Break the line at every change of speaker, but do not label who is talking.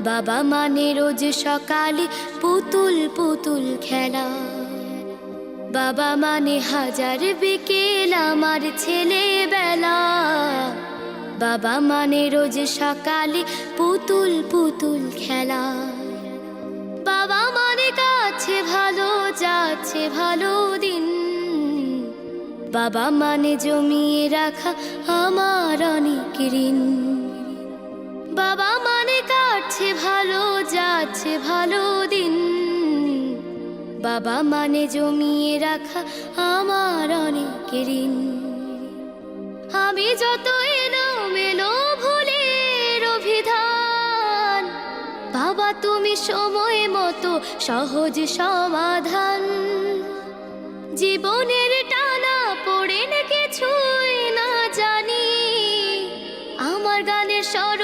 বাবা মানে রোজ সকালে পুতুল পুতুল খেলা। বাবা মানে হাজার বিকেল আমার ছেলেবেলা। বাবা মানে রোজ সকালে পুতুল পুতুল খেলা। বাবা মানে কাছে ভালো যাচ্ছে ভালো দিন। বাবা মানে জমিয়ে রাখা আমার অনেক ঋণ। বাবা মানে কাটছে ভালো যাচ্ছে ভালো দিন। বাবা মানে জমিয়ে রাখা আমার অনেক ঋণ। আমি যত এলোমেলো ভুলের অভিধান, বাবা তুমি সময় মতো সহজ সমাধান। জীবনের টানা পড়ে না কিছুই না জানি, আমার গানের স্বর